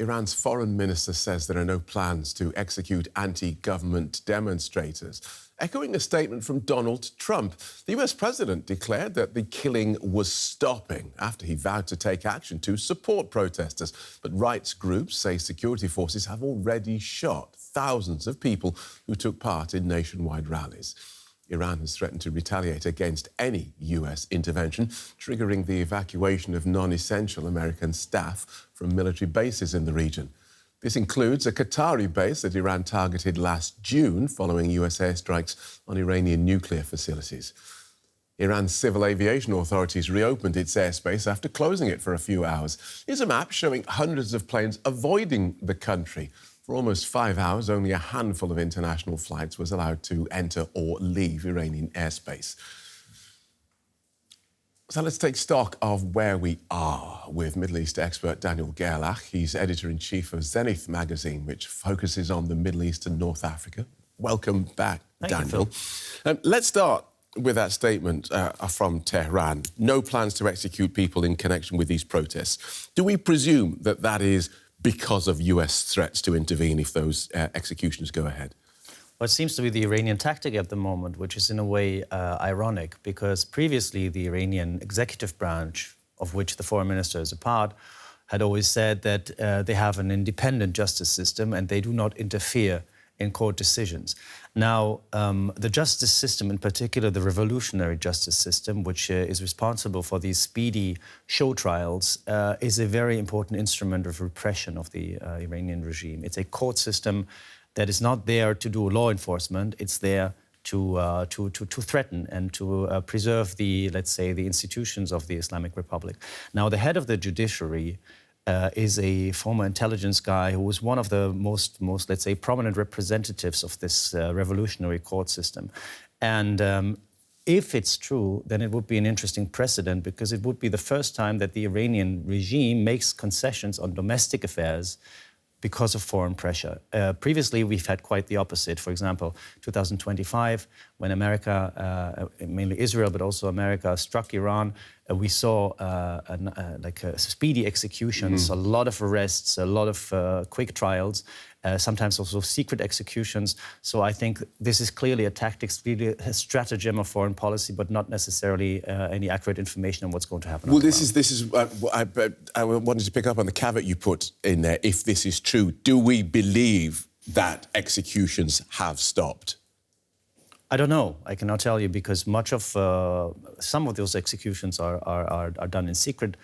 Iran's foreign minister says there are no plans to execute anti-government demonstrators, echoing a statement from Donald Trump. The US president declared that the killing was stopping after he vowed to take action to support protesters. But rights groups say security forces have already shot thousands of people who took part in nationwide rallies. Iran has threatened to retaliate against any US intervention, triggering the evacuation of non-essential American staff from military bases in the region. This includes a Qatari base that Iran targeted last June following US airstrikes on Iranian nuclear facilities. Iran's civil aviation authorities reopened its airspace after closing it for a few hours. Here's a map showing hundreds of planes avoiding the country. For almost 5 hours, only a handful of international flights was allowed to enter or leave Iranian airspace. So let's take stock of where we are with Middle East expert Daniel Gerlach. He's editor-in-chief of Zenith magazine, which focuses on the Middle East and North Africa. Welcome back, Daniel. Let's start with that statement from Tehran. No plans to execute people in connection with these protests. Do we presume that that is because of US threats to intervene if those executions go ahead? Well, it seems to be the Iranian tactic at the moment, which is in a way ironic, because previously the Iranian executive branch, of which the foreign minister is a part, had always said that they have an independent justice system and they do not interfere in court decisions. Now, the justice system, in particular the revolutionary justice system, which is responsible for these speedy show trials, is a very important instrument of repression of the Iranian regime. It's a court system that is not there to do law enforcement. It's there to threaten and to preserve the, let's say, the institutions of the Islamic Republic. Now, the head of the judiciary is a former intelligence guy who was one of the most let's say, prominent representatives of this revolutionary court system. And if it's true, then it would be an interesting precedent, because it would be the first time that the Iranian regime makes concessions on domestic affairs because of foreign pressure. Previously, we've had quite the opposite. For example, 2025, when America, mainly Israel, but also America, struck Iran, we saw speedy executions, a lot of arrests, a lot of quick trials, sometimes also secret executions. So I think this is clearly a tactic, clearly a stratagem of foreign policy, but not necessarily any accurate information on what's going to happen. Well, this is I wanted to pick up on the caveat you put in there. If this is true, do we believe that executions have stopped? I don't know. I cannot tell you, because much of some of those executions are done in secret.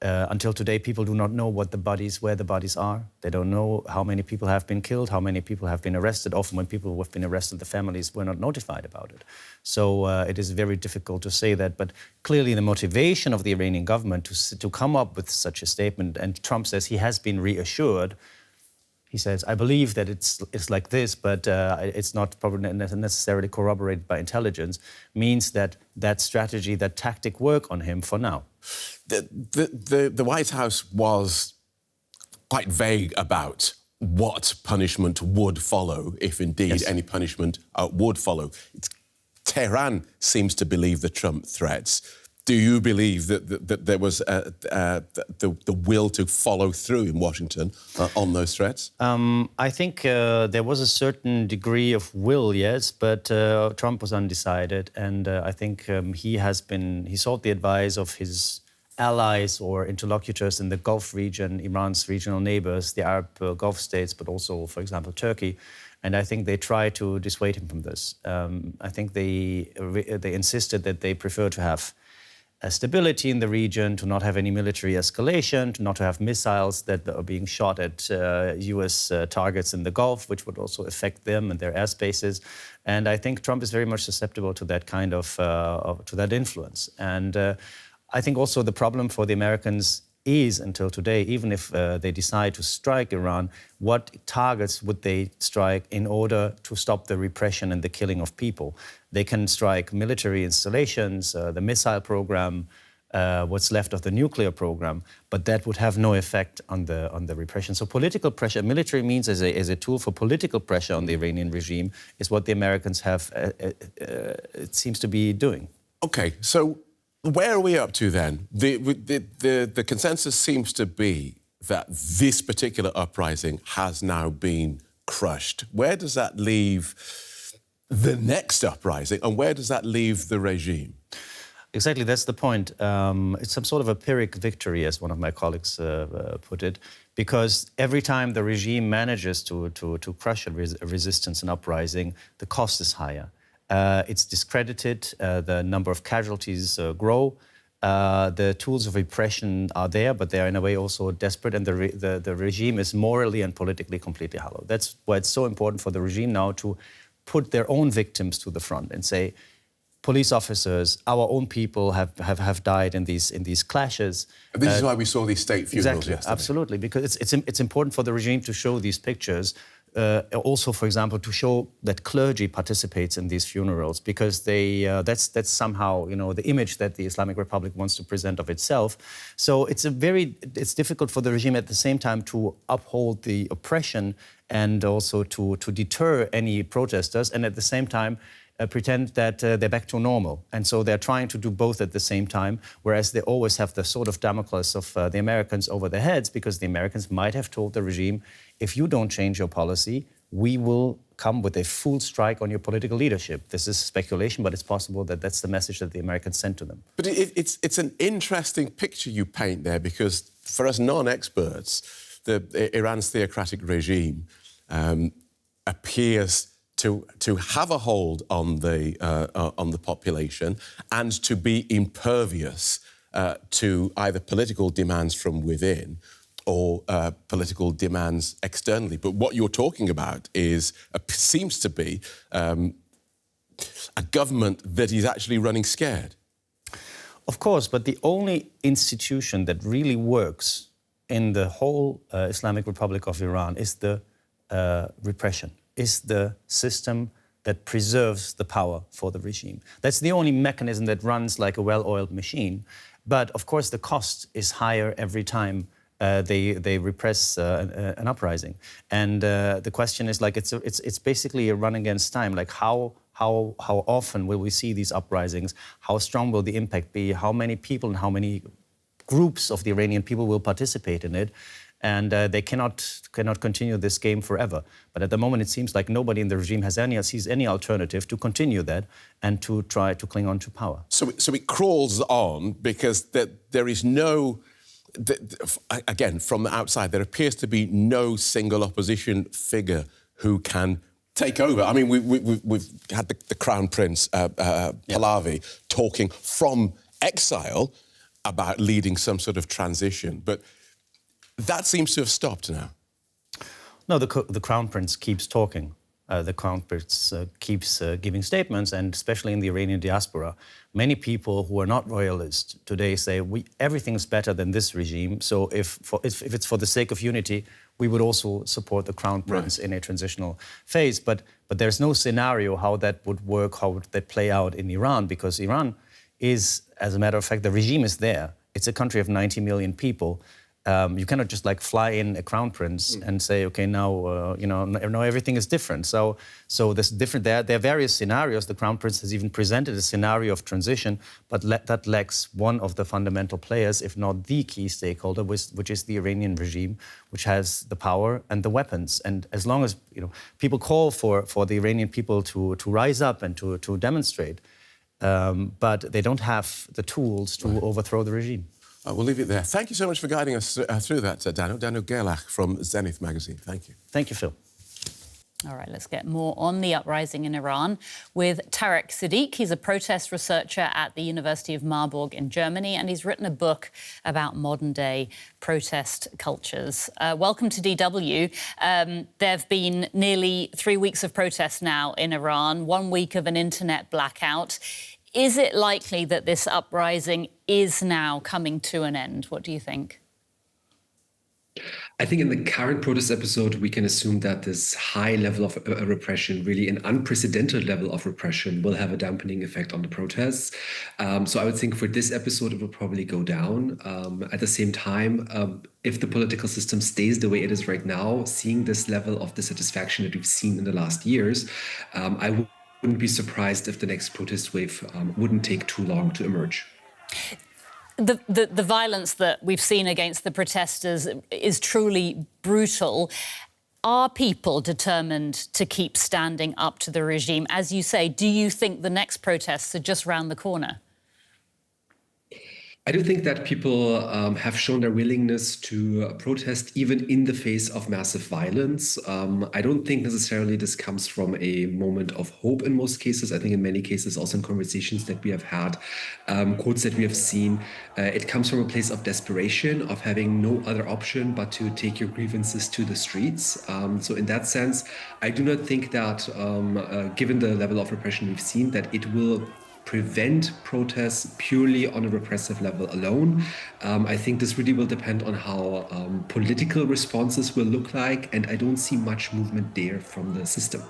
Until today, people do not know where the bodies are. They don't know how many people have been killed, how many people have been arrested. Often when people have been arrested, the families were not notified about it. So it is very difficult to say that. But clearly the motivation of the Iranian government to come up with such a statement, and Trump says he has been reassured. He says, I believe that it's like this, but it's not probably necessarily corroborated by intelligence, means that that strategy, that tactic work on him for now. The White House was quite vague about what punishment would follow, if indeed any punishment would follow. Tehran seems to believe the Trump threats. Do you believe that there was the will to follow through in Washington on those threats? I think there was a certain degree of will, yes, but Trump was undecided, and I think he sought the advice of his allies or interlocutors in the Gulf region, Iran's regional neighbors, the Arab Gulf states, but also, for example, Turkey. And I think they tried to dissuade him from this. I think they insisted that they prefer to have stability in the region, to not have any military escalation, to not to have missiles that are being shot at US targets in the Gulf, which would also affect them and their airspaces. And I think Trump is very much susceptible to that kind of to that influence. And I think also the problem for the Americans is, until today, even if they decide to strike Iran, what targets would they strike in order to stop the repression and the killing of people? They can strike military installations, the missile program, what's left of the nuclear program, but that would have no effect on the repression. So political pressure, military means as a tool for political pressure on the Iranian regime, is what the Americans have, it seems to be doing. Okay, so where are we up to then? The consensus seems to be that this particular uprising has now been crushed. Where does that leave the next uprising, and where does that leave the regime? Exactly, that's the point. It's some sort of a Pyrrhic victory, as one of my colleagues put it, because every time the regime manages to crush a resistance and uprising, the cost is higher. It's discredited, the number of casualties grow, the tools of repression are there, but they are in a way also desperate, and the regime is morally and politically completely hollow. That's why it's so important for the regime now to put their own victims to the front and say, police officers, our own people have died in these clashes. This is why we saw these state funerals exactly, yesterday. Absolutely, because it's important for the regime to show these pictures. Also, for example, to show that clergy participates in these funerals, because that's somehow the image that the Islamic Republic wants to present of itself. So it's difficult for the regime at the same time to uphold the oppression and also to deter any protesters, and at the same time pretend that they're back to normal. And so they're trying to do both at the same time, whereas they always have the sort of Damocles of the Americans over their heads, because the Americans might have told the regime, if you don't change your policy, we will come with a full strike on your political leadership. This is speculation, but it's possible that that's the message that the Americans sent to them. But it's an interesting picture you paint there, because for us non-experts, Iran's theocratic regime appears to have a hold on the population and to be impervious to either political demands from within or political demands externally. But what you're talking about seems to be a government that is actually running scared. Of course, but the only institution that really works in the whole Islamic Republic of Iran is the repression, is the system that preserves the power for the regime. That's the only mechanism that runs like a well-oiled machine. But of course, the cost is higher every time they repress an uprising. And the question is, like, it's basically a run against time. Like, how often will we see these uprisings? How strong will the impact be? How many people and how many groups of the Iranian people will participate in it? And they cannot continue this game forever. But at the moment, it seems like nobody in the regime sees any alternative to continue that and to try to cling on to power. So it crawls on because there is no... Again, from the outside, there appears to be no single opposition figure who can take over. I mean, we've had the Crown Prince, Pahlavi, talking from exile about leading some sort of transition. But that seems to have stopped now. No, the Crown Prince keeps talking. The Crown Prince keeps giving statements, and especially in the Iranian diaspora, many people who are not royalist today say everything's better than this regime. So if it's for the sake of unity, we would also support the Crown Prince in a transitional phase. But there's no scenario how that would work, how would that play out in Iran, because Iran is, as a matter of fact, the regime is there. It's a country of 90 million people. You cannot just like fly in a crown prince and say, okay, now now everything is different. So there's different. There are various scenarios. The crown prince has even presented a scenario of transition, but that lacks one of the fundamental players, if not the key stakeholder, which is the Iranian regime, which has the power and the weapons. And as long as people call for the Iranian people to rise up and to demonstrate, but they don't have the tools to overthrow the regime. We'll leave it there. Thank you so much for guiding us through that, Daniel. Daniel Gerlach from Zenith magazine. Thank you. Thank you, Phil. All right, let's get more on the uprising in Iran with Tarek Siddiq. He's a protest researcher at the University of Marburg in Germany, and he's written a book about modern-day protest cultures. Welcome to DW. There have been nearly 3 weeks of protests now in Iran, 1 week of an internet blackout. Is it likely that this uprising is now coming to an end? What do you think? I think in the current protest episode, we can assume that this high level of repression, really an unprecedented level of repression, will have a dampening effect on the protests. So I would think for this episode, it will probably go down. At the same time, if the political system stays the way it is right now, seeing this level of dissatisfaction that we've seen in the last years, I wouldn't be surprised if the next protest wave wouldn't take too long to emerge. The violence that we've seen against the protesters is truly brutal. Are people determined to keep standing up to the regime? As you say, do you think the next protests are just round the corner? I do think that people have shown their willingness to protest even in the face of massive violence. I don't think necessarily this comes from a moment of hope in most cases. I think in many cases, also in conversations that we have had, quotes that we have seen, it comes from a place of desperation, of having no other option but to take your grievances to the streets. So in that sense, I do not think that, given the level of repression we've seen, that it will prevent protests purely on a repressive level alone. I think this really will depend on how political responses will look like, and I don't see much movement there from the system.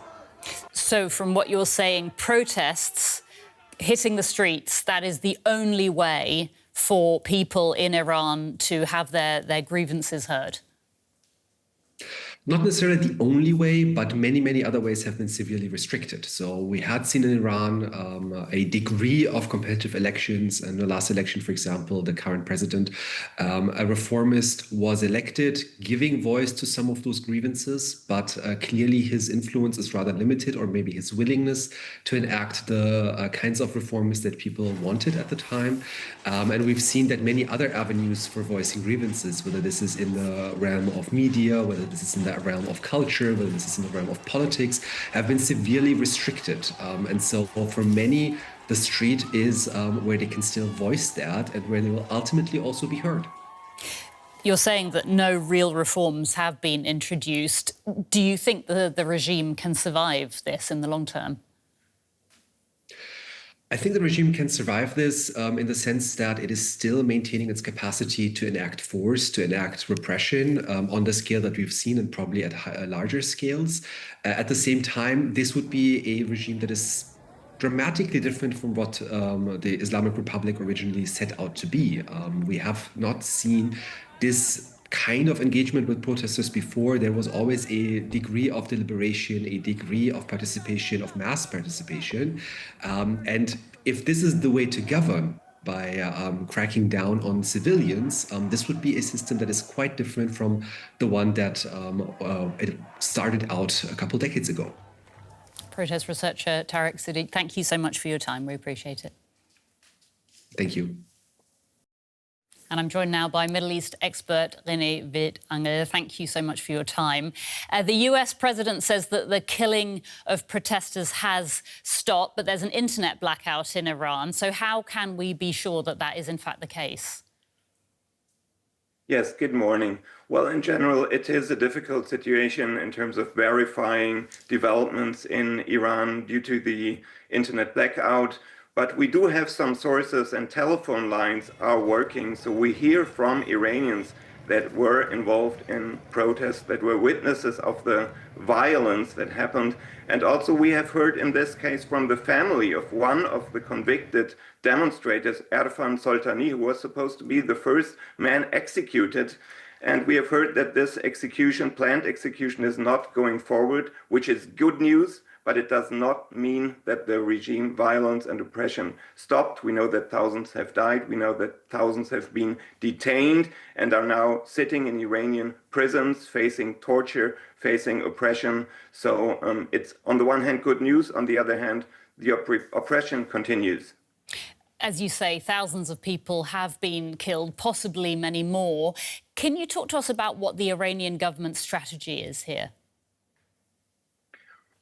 So from what you're saying, protests hitting the streets, that is the only way for people in Iran to have their grievances heard? Not necessarily the only way, but many, many other ways have been severely restricted. So we had seen in Iran a degree of competitive elections. In the last election, for example, the current president, a reformist, was elected, giving voice to some of those grievances, but clearly his influence is rather limited, or maybe his willingness to enact the kinds of reforms that people wanted at the time. And we've seen that many other avenues for voicing grievances, whether this is in the realm of media, whether this is in the realm of culture, whether this is in the realm of politics, have been severely restricted. And so for many, the street is where they can still voice that and where they will ultimately also be heard. You're saying that no real reforms have been introduced. Do you think the regime can survive this in the long term? I think the regime can survive this in the sense that it is still maintaining its capacity to enact force, to enact repression on the scale that we've seen and probably at larger scales. At the same time, this would be a regime that is dramatically different from what the Islamic Republic originally set out to be. We have not seen this kind of engagement with protesters before. There was always a degree of deliberation, a degree of participation, of mass participation. And if this is the way to govern, by cracking down on civilians, this would be a system that is quite different from the one that it started out a couple decades ago. Protest researcher Tarek Siddiq, thank you so much for your time. We appreciate it. Thank you. And I'm joined now by Middle East expert René Wild-Angel. Thank you so much for your time. The US president says that the killing of protesters has stopped, but there's an internet blackout in Iran. So how can we be sure that that is in fact the case? Yes, good morning. Well, in general, it is a difficult situation in terms of verifying developments in Iran due to the internet blackout. But we do have some sources, and telephone lines are working. So we hear from Iranians that were involved in protests, that were witnesses of the violence that happened. And also we have heard in this case from the family of one of the convicted demonstrators, Erfan Soltani, who was supposed to be the first man executed. And we have heard that this execution, planned execution, is not going forward, which is good news. But it does not mean that the regime violence and oppression stopped. We know that thousands have died. We know that thousands have been detained and are now sitting in Iranian prisons, facing torture, facing oppression. So it's on the one hand good news. On the other hand, the oppression continues. As you say, thousands of people have been killed, possibly many more. Can you talk to us about what the Iranian government's strategy is here?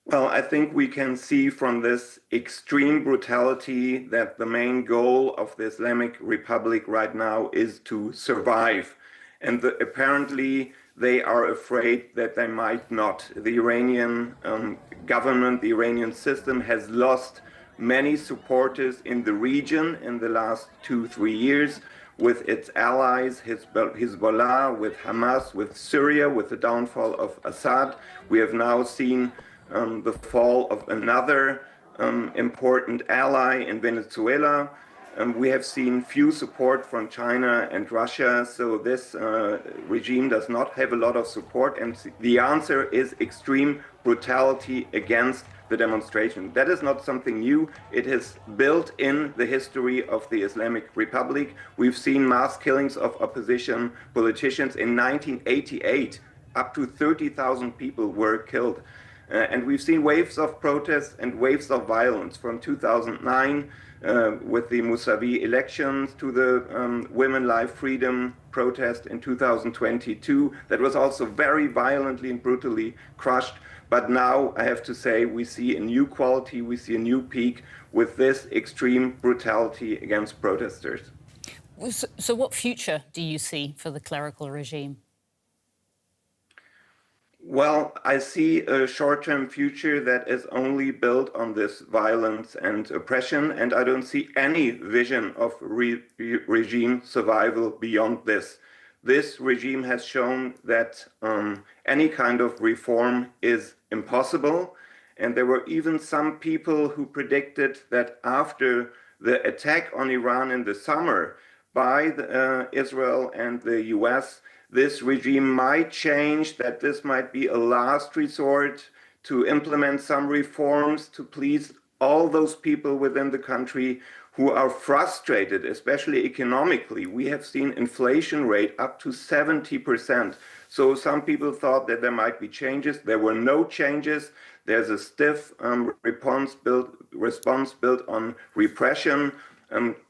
Well, I think we can see from this extreme brutality that the main goal of the Islamic Republic right now is to survive. And apparently they are afraid that they might not. The Iranian government, the Iranian system has lost many supporters in the region in the last 2-3 years with its allies, Hezbollah, with Hamas, with Syria, with the downfall of Assad. We have now seen the fall of another important ally in Venezuela. We have seen few support from China and Russia, so this regime does not have a lot of support, and the answer is extreme brutality against the demonstration. That is not something new. It is built in the history of the Islamic Republic. We've seen mass killings of opposition politicians in 1988. Up to 30,000 people were killed. And we've seen waves of protests and waves of violence from 2009 with the Mousavi elections to the Women Life Freedom protest in 2022 that was also very violently and brutally crushed. But now I have to say we see a new quality, we see a new peak with this extreme brutality against protesters. So what future do you see for the clerical regime? Well, I see a short-term future that is only built on this violence and oppression, and I don't see any vision of regime survival beyond this. This regime has shown that any kind of reform is impossible, and there were even some people who predicted that after the attack on Iran in the summer by Israel and the US, this regime might change, that this might be a last resort to implement some reforms to please all those people within the country who are frustrated, especially economically. We have seen inflation rate up to 70%. So some people thought that there might be changes. There were no changes. There's a stiff response built on repression.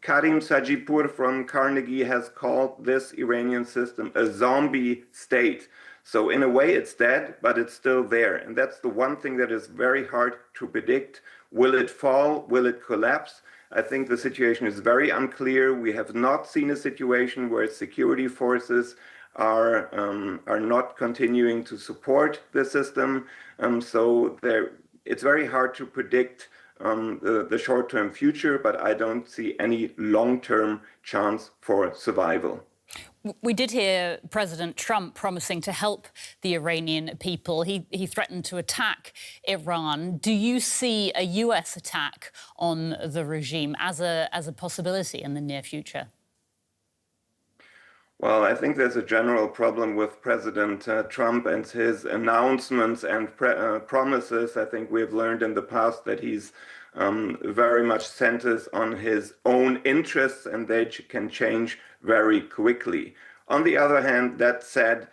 Karim Sajipur from Carnegie has called this Iranian system a zombie state. So in a way it's dead, but it's still there. And that's the one thing that is very hard to predict. Will it fall? Will it collapse? I think the situation is very unclear. We have not seen a situation where security forces are not continuing to support the system. So it's very hard to predict the short-term future, but I don't see any long-term chance for survival. We did hear President Trump promising to help the Iranian people. He threatened to attack Iran. Do you see a US attack on the regime as a possibility in the near future? Well, I think there's a general problem with President Trump and his announcements and promises. I think we've learned in the past that he's very much centers on his own interests, and they can change very quickly. On the other hand, that said,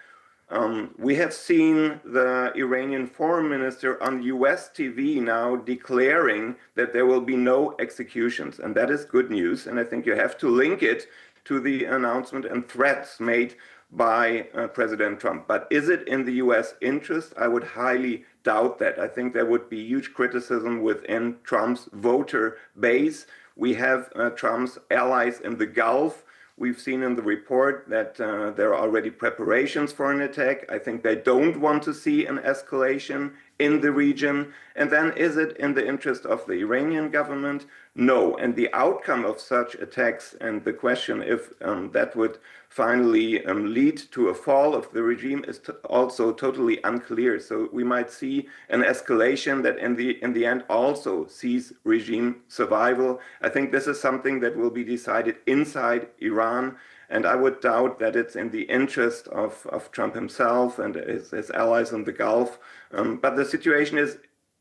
we have seen the Iranian foreign minister on US TV now declaring that there will be no executions, and that is good news. And I think you have to link it to the announcement and threats made by President Trump. But is it in the US interest? I would highly doubt that. I think there would be huge criticism within Trump's voter base. We have Trump's allies in the Gulf. We've seen in the report that there are already preparations for an attack. I think they don't want to see an escalation in the region. And then is it in the interest of the Iranian government? No. And the outcome of such attacks and the question if that would finally lead to a fall of the regime is also totally unclear. So we might see an escalation that in the end also sees regime survival. I think this is something that will be decided inside Iran. And I would doubt that it's in the interest of Trump himself and his allies in the Gulf. But the situation is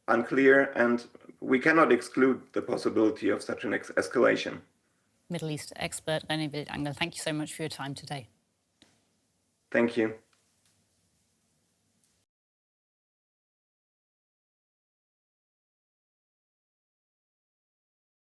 unclear, and we cannot exclude the possibility of such an escalation. Middle East expert René Wildangel, thank you so much for your time today. Thank you.